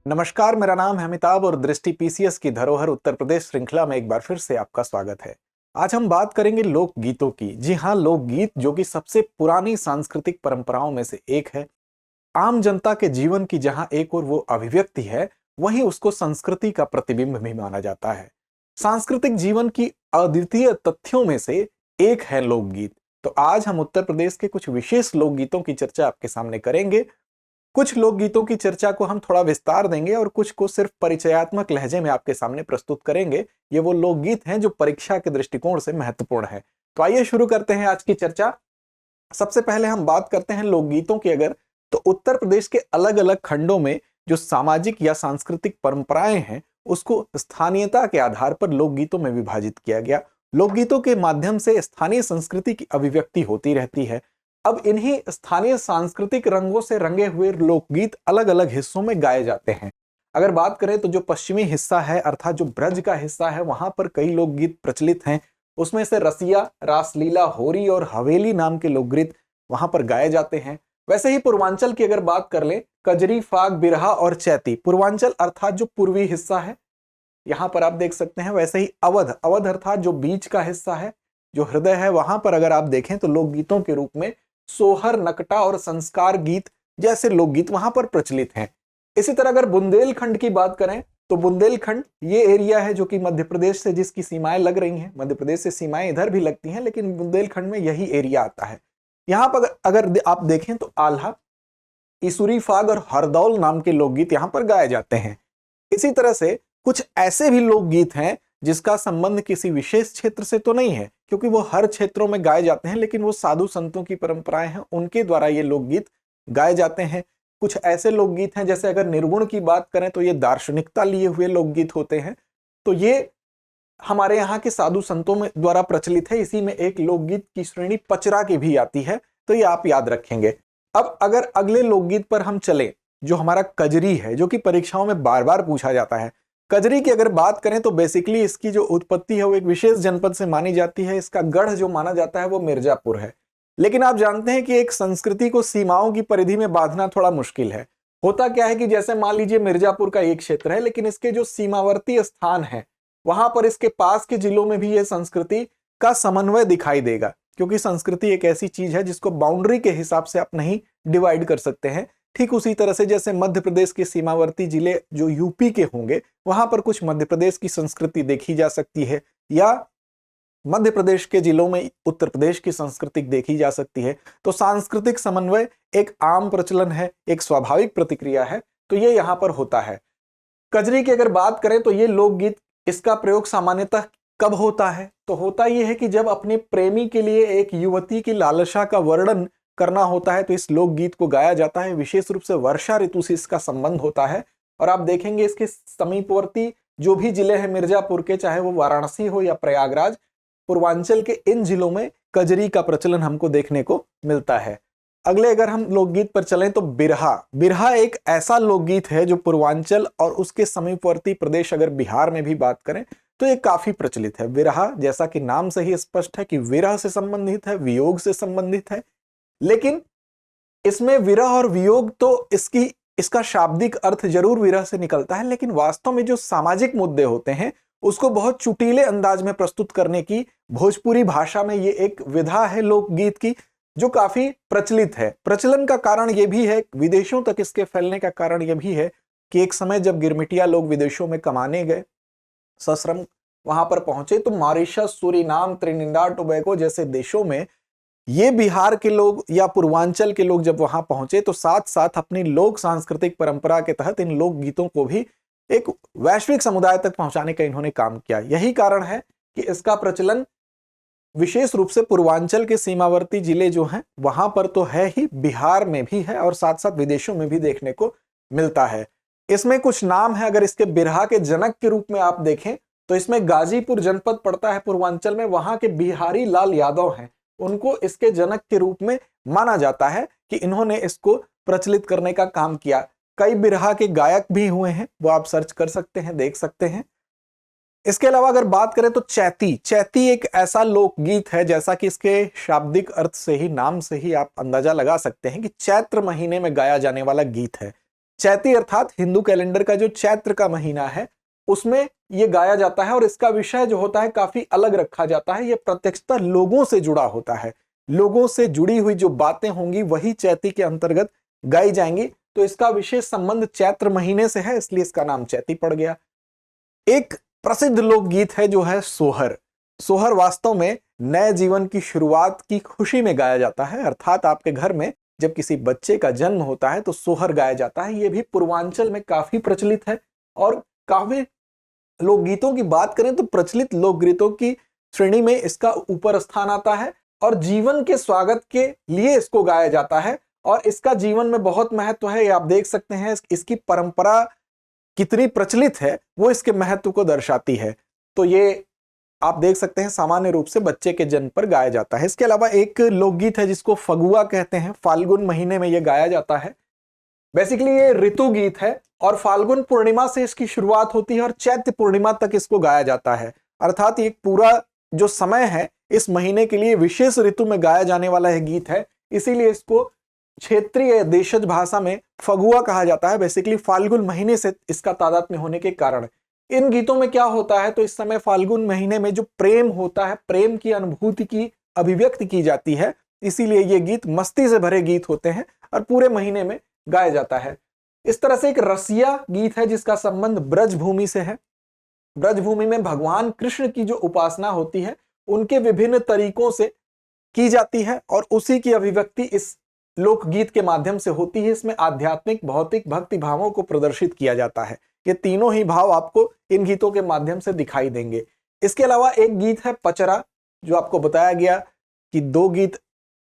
नमस्कार, मेरा नाम है अमिताभ और दृष्टि पीसीएस की धरोहर उत्तर प्रदेश श्रृंखला में एक बार फिर से आपका स्वागत है। आज हम बात करेंगे लोकगीतों की। जी हाँ, लोकगीत जो कि सबसे पुरानी सांस्कृतिक परंपराओं में से एक है। आम जनता के जीवन की जहां एक और वो अभिव्यक्ति है, वहीं उसको संस्कृति का प्रतिबिंब भी माना जाता है। सांस्कृतिक जीवन की अद्वितीय तथ्यों में से एक है लोकगीत। तो आज हम उत्तर प्रदेश के कुछ विशेष लोकगीतों की चर्चा आपके सामने करेंगे। कुछ लोकगीतों की चर्चा को हम थोड़ा विस्तार देंगे और कुछ को सिर्फ परिचयात्मक लहजे में आपके सामने प्रस्तुत करेंगे। ये वो लोकगीत हैं जो परीक्षा के दृष्टिकोण से महत्वपूर्ण है। तो आइए शुरू करते हैं आज की चर्चा। सबसे पहले हम बात करते हैं लोकगीतों की अगर, तो उत्तर प्रदेश के अलग अलग खंडों में जो सामाजिक या सांस्कृतिक परंपराएं हैं, उसको स्थानीयता के आधार पर लोकगीतों में विभाजित किया गया। लोकगीतों के माध्यम से स्थानीय संस्कृति की अभिव्यक्ति होती रहती है। अब इन्हीं स्थानीय सांस्कृतिक रंगों से रंगे हुए लोकगीत अलग अलग हिस्सों में गाए जाते हैं। अगर बात करें तो जो पश्चिमी हिस्सा है, अर्थात जो ब्रज का हिस्सा है, वहां पर कई लोकगीत प्रचलित हैं। उसमें से रसिया, रासलीला, होरी और हवेली नाम के लोकगीत वहां पर गाए जाते हैं। वैसे ही पूर्वांचल की अगर बात कर लें, कजरी, फाग, बिरहा और चैती, पूर्वांचल अर्थात जो पूर्वी हिस्सा है, यहां पर आप देख सकते हैं। वैसे ही अवध, अवध अर्थात जो बीच का हिस्सा है, जो हृदय है, वहां पर अगर आप देखें तो लोकगीतों के रूप में सोहर, नकटा और संस्कार गीत जैसे लोकगीत वहां पर प्रचलित हैं। इसी तरह अगर बुंदेलखंड की बात करें तो बुंदेलखंड ये एरिया है जो कि मध्य प्रदेश से जिसकी सीमाएं लग रही हैं। मध्य प्रदेश से सीमाएं इधर भी लगती हैं, लेकिन बुंदेलखंड में यही एरिया आता है। यहां पर अगर आप देखें तो आल्हा, ईसुरी, फाग और हरदौल नाम के लोकगीत यहां पर गाए जाते हैं। इसी तरह से कुछ ऐसे भी लोकगीत हैं जिसका संबंध किसी विशेष क्षेत्र से तो नहीं है, क्योंकि वो हर क्षेत्रों में गाए जाते हैं, लेकिन वो साधु संतों की परंपराएं हैं, उनके द्वारा ये लोकगीत गाए जाते हैं। कुछ ऐसे लोकगीत हैं, जैसे अगर निर्गुण की बात करें तो ये दार्शनिकता लिए हुए लोकगीत होते हैं। तो ये हमारे यहाँ के साधु संतों में द्वारा प्रचलित है। इसी में एक लोकगीत की श्रेणी पचरा की भी आती है, तो ये आप याद रखेंगे। अब अगर अगले लोकगीत पर हम चले, जो हमारा कजरी है, जो कि परीक्षाओं में बार बार पूछा जाता है। कजरी की अगर बात करें तो बेसिकली इसकी जो उत्पत्ति है वो एक विशेष जनपद से मानी जाती है। इसका गढ़ जो माना जाता है वो मिर्जापुर है। लेकिन आप जानते हैं कि एक संस्कृति को सीमाओं की परिधि में बांधना थोड़ा मुश्किल है। होता क्या है कि जैसे मान लीजिए मिर्जापुर का एक क्षेत्र है, लेकिन इसके जो सीमावर्ती स्थान है, वहां पर इसके पास के जिलों में भी ये संस्कृति का समन्वय दिखाई देगा, क्योंकि संस्कृति एक ऐसी चीज है जिसको बाउंड्री के हिसाब से आप नहीं डिवाइड कर सकते हैं। ठीक उसी तरह से जैसे मध्य प्रदेश के सीमावर्ती जिले जो यूपी के होंगे, वहां पर कुछ मध्य प्रदेश की संस्कृति देखी जा सकती है, या मध्य प्रदेश के जिलों में उत्तर प्रदेश की संस्कृति देखी जा सकती है। तो सांस्कृतिक समन्वय एक आम प्रचलन है, एक स्वाभाविक प्रतिक्रिया है, तो ये यहां पर होता है। कजरी की अगर बात करें तो ये लोकगीत, इसका प्रयोग सामान्यतः कब होता है? तो होता यह है कि जब अपने प्रेमी के लिए एक युवती की लालसा का वर्णन करना होता है, तो इस लोकगीत को गाया जाता है। विशेष रूप से वर्षा ऋतु से इसका संबंध होता है। और आप देखेंगे इसके समीपवर्ती जो भी जिले हैं मिर्जापुर के, चाहे वो वाराणसी हो या प्रयागराज, पूर्वांचल के इन जिलों में कजरी का प्रचलन हमको देखने को मिलता है। अगले अगर हम लोकगीत पर चलें तो बिरहा। बिरहा एक ऐसा लोकगीत है जो पूर्वांचल और उसके समीपवर्ती प्रदेश, अगर बिहार में भी बात करें तो ये काफी प्रचलित है। बिरहा, जैसा कि नाम से ही स्पष्ट है कि विरह से संबंधित है, वियोग से संबंधित है। लेकिन इसमें विरह और वियोग तो इसका शाब्दिक अर्थ जरूर विरह से निकलता है, लेकिन वास्तव में जो सामाजिक मुद्दे होते हैं उसको बहुत चुटीले अंदाज में प्रस्तुत करने की भोजपुरी भाषा में ये एक विधा है लोकगीत की, जो काफी प्रचलित है। प्रचलन का कारण यह भी है, विदेशों तक इसके फैलने का कारण यह भी है कि एक समय जब गिरमिटिया लोग विदेशों में कमाने गए, सश्रम वहां पर पहुंचे, तो मॉरिशस, सूरीनाम, त्रिनिदाद टोबैगो जैसे देशों में ये बिहार के लोग या पूर्वांचल के लोग जब वहां पहुंचे, तो साथ साथ अपनी लोक सांस्कृतिक परंपरा के तहत इन लोक गीतों को भी एक वैश्विक समुदाय तक पहुंचाने का इन्होंने काम किया। यही कारण है कि इसका प्रचलन विशेष रूप से पूर्वांचल के सीमावर्ती जिले जो हैं वहां पर तो है ही, बिहार में भी है और साथ साथ विदेशों में भी देखने को मिलता है। इसमें कुछ नाम है, अगर इसके बिरहा के जनक के रूप में आप देखें तो इसमें गाजीपुर जनपद पड़ता है पूर्वांचल में, वहां के बिहारी लाल यादव हैं, उनको इसके जनक के रूप में माना जाता है कि इन्होंने इसको प्रचलित करने का काम किया। कई बिरहा के गायक भी हुए हैं, वो आप सर्च कर सकते हैं, देख सकते हैं। इसके अलावा अगर बात करें तो चैती, चैती एक ऐसा लोकगीत है, जैसा कि इसके शाब्दिक अर्थ से ही, नाम से ही आप अंदाजा लगा सकते हैं कि चैत्र महीने में गाया जाने वाला गीत है। चैती अर्थात हिंदू कैलेंडर का जो चैत्र का महीना है उसमें ये गाया जाता है और इसका विषय जो होता है काफी अलग रखा जाता है। ये प्रत्यक्षतः लोगों से जुड़ा होता है, लोगों से जुड़ी हुई जो बातें होंगी वही चैती के अंतर्गत गाई जाएंगी। तो इसका विशेष संबंध चैत्र महीने से है, इसलिए इसका नाम चैती पड़ गया। एक प्रसिद्ध लोकगीत है जो है सोहर। सोहर वास्तव में नए जीवन की शुरुआत की खुशी में गाया जाता है, अर्थात आपके घर में जब किसी बच्चे का जन्म होता है तो सोहर गाया जाता है। ये भी पूर्वांचल में काफी प्रचलित है और काफी लोकगीतों की बात करें तो प्रचलित लोकगीतों की श्रेणी में इसका ऊपर स्थान आता है और जीवन के स्वागत के लिए इसको गाया जाता है और इसका जीवन में बहुत महत्व है। ये आप देख सकते हैं इसकी परंपरा कितनी प्रचलित है वो इसके महत्व को दर्शाती है। तो ये आप देख सकते हैं सामान्य रूप से बच्चे के जन्म पर गाया जाता है। इसके अलावा एक लोकगीत है जिसको फगुआ कहते हैं, फाल्गुन महीने में यह गाया जाता है। बेसिकली ये ऋतु गीत है और फाल्गुन पूर्णिमा से इसकी शुरुआत होती है और चैत्र पूर्णिमा तक इसको गाया जाता है। अर्थात ये पूरा जो समय है इस महीने के लिए विशेष ऋतु में गाया जाने वाला यह गीत है, इसीलिए इसको क्षेत्रीय देशज भाषा में फगुआ कहा जाता है। बेसिकली फाल्गुन महीने से इसका तादात्म्य होने के कारण इन गीतों में क्या होता है, तो इस समय फाल्गुन महीने में जो प्रेम होता है, प्रेम की अनुभूति की अभिव्यक्ति की जाती है, इसीलिए ये गीत मस्ती से भरे गीत होते हैं और पूरे महीने में गाया जाता है। इस तरह से एक रसिया गीत है जिसका संबंध ब्रजभूमि से है। ब्रजभूमि में भगवान कृष्ण की जो उपासना होती है उनके विभिन्न तरीकों से की जाती है और उसी की अभिव्यक्ति इस लोकगीत के माध्यम से होती है। इसमें आध्यात्मिक, भौतिक, भक्ति भावों को प्रदर्शित किया जाता है। ये तीनों ही भाव आपको इन गीतों के माध्यम से दिखाई देंगे। इसके अलावा एक गीत है पचरा, जो आपको बताया गया कि दो गीत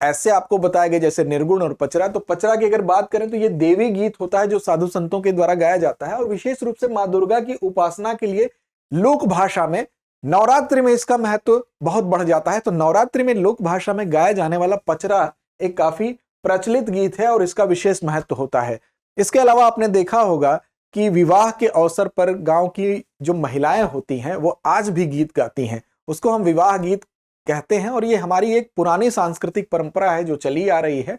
ऐसे आपको बताया गया जैसे निर्गुण और पचरा। तो पचरा की अगर बात करें तो ये देवी गीत होता है जो साधु संतों के द्वारा गाया जाता है और विशेष रूप से मां दुर्गा की उपासना के लिए लोक भाषा में नवरात्रि में इसका महत्व बहुत बढ़ जाता है। तो नवरात्रि में लोक भाषा में गाया जाने वाला पचरा एक काफी प्रचलित गीत है और इसका विशेष महत्व होता है। इसके अलावा आपने देखा होगा कि विवाह के अवसर पर गांव की जो महिलाएं होती हैं वो आज भी गीत गाती हैं, उसको हम विवाह गीत कहते हैं और ये हमारी एक पुरानी सांस्कृतिक परंपरा है जो चली आ रही है।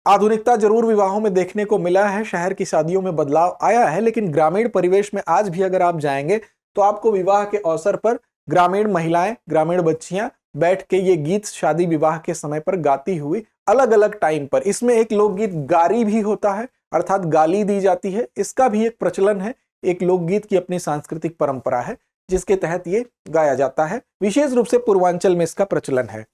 आधुनिकता जरूर विवाहों में देखने को मिला है, शहर की शादियों में बदलाव आया है, लेकिन ग्रामीण परिवेश में आज भी अगर आप जाएंगे तो आपको विवाह के अवसर पर ग्रामीण महिलाएं, ग्रामीण बच्चियां बैठ के ये गीत शादी विवाह के समय पर गाती हुई अलग अलग टाइम पर। इसमें एक लोकगीत गारी भी होता है, अर्थात गाली दी जाती है, इसका भी एक प्रचलन है। एक लोकगीत की अपनी सांस्कृतिक परंपरा है जिसके तहत ये गाया जाता है। विशेष रूप से पूर्वांचल में इसका प्रचलन है।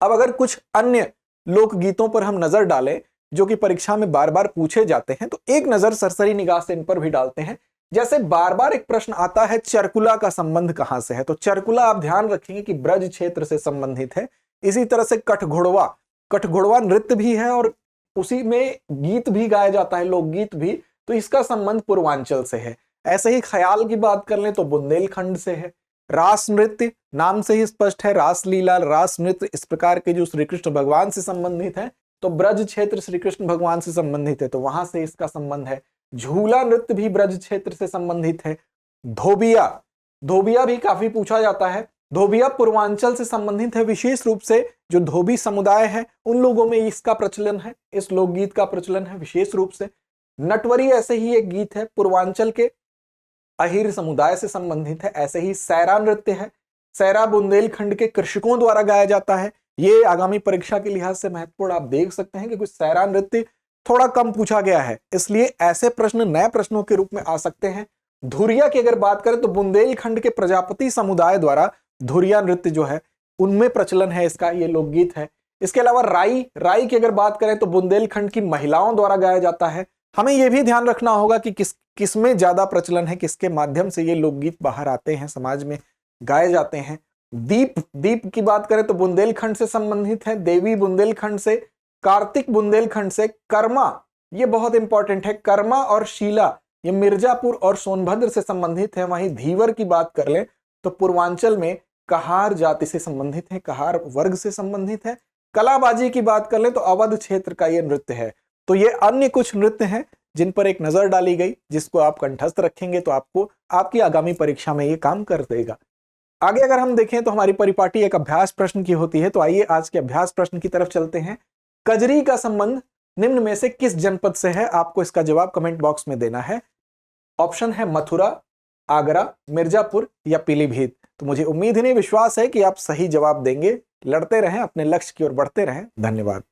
अब अगर कुछ अन्य लोकगीतों पर हम नजर डालें जो कि परीक्षा में बार बार पूछे जाते हैं, तो एक नजर सरसरी निगाह से इन पर भी डालते हैं। जैसे बार बार एक प्रश्न आता है चरकुला का संबंध कहां से है, तो चरकुला आप ध्यान रखेंगे कि ब्रज क्षेत्र से संबंधित है। इसी तरह से कठघोड़वा, कठघोड़वा नृत्य भी है और उसी में गीत भी गाया जाता है, लोकगीत भी, तो इसका संबंध पूर्वांचल से है। ऐसे ही ख्याल की बात कर लें तो बुंदेलखंड से है। रास नृत्य नाम से ही स्पष्ट है, रास लीला, रास नृत्य इस प्रकार के जो श्री कृष्ण भगवान से संबंधित है, तो ब्रज क्षेत्र श्री कृष्ण भगवान से संबंधित है, तो वहां से इसका संबंध है। झूला नृत्य भी ब्रज क्षेत्र से संबंधित है। धोबिया, धोबिया भी काफी पूछा जाता है। धोबिया पूर्वांचल से संबंधित है, विशेष रूप से जो धोबी समुदाय है उन लोगों में इसका प्रचलन है, इस लोकगीत का प्रचलन है विशेष रूप से। नटवरी ऐसे ही एक गीत है, पूर्वांचल के अहिर समुदाय से संबंधित है। ऐसे ही सैरा नृत्य है, सैरा बुंदेलखंड के कृषकों द्वारा गाया जाता है। ये आगामी परीक्षा के लिहाज से महत्वपूर्ण आप देख सकते हैं कि कुछ सैरा नृत्य थोड़ा कम पूछा गया है, इसलिए ऐसे प्रश्न नए प्रश्नों के रूप में आ सकते हैं। धुरिया की अगर बात करें तो बुंदेलखंड के प्रजापति समुदाय द्वारा धुरिया नृत्य जो है उनमें प्रचलन है इसका, ये लोकगीत है। इसके अलावा राई, राई की अगर बात करें तो बुंदेलखंड की महिलाओं द्वारा गाया जाता है। हमें यह भी ध्यान रखना होगा कि किसमें ज्यादा प्रचलन है, किसके माध्यम से ये लोकगीत बाहर आते हैं, समाज में गाए जाते हैं। दीप, दीप की बात करें तो बुंदेलखंड से संबंधित है, देवी बुंदेलखंड से, कार्तिक बुंदेलखंड से। कर्मा, ये बहुत इंपॉर्टेंट है, कर्मा और शीला ये मिर्जापुर और सोनभद्र से संबंधित है। वहीं धीवर की बात कर लें तो पूर्वांचल में कहार जाति से संबंधित है, कहार वर्ग से संबंधित है। कलाबाजी की बात कर लें तो अवध क्षेत्र का ये नृत्य है। तो ये अन्य कुछ नृत्य हैं जिन पर एक नजर डाली गई, जिसको आप कंठस्थ रखेंगे तो आपको आपकी आगामी परीक्षा में ये काम कर देगा। आगे अगर हम देखें तो हमारी परिपाटी एक अभ्यास प्रश्न की होती है, तो आइए आज के अभ्यास प्रश्न की तरफ चलते हैं। कजरी का संबंध निम्न में से किस जनपद से है? आपको इसका जवाब कमेंट बॉक्स में देना है। ऑप्शन है मथुरा, आगरा, मिर्जापुर या पीलीभीत। तो मुझे उम्मीद ही नहीं, विश्वास है कि आप सही जवाब देंगे। लड़ते रहें, अपने लक्ष्य की ओर बढ़ते रहें। धन्यवाद।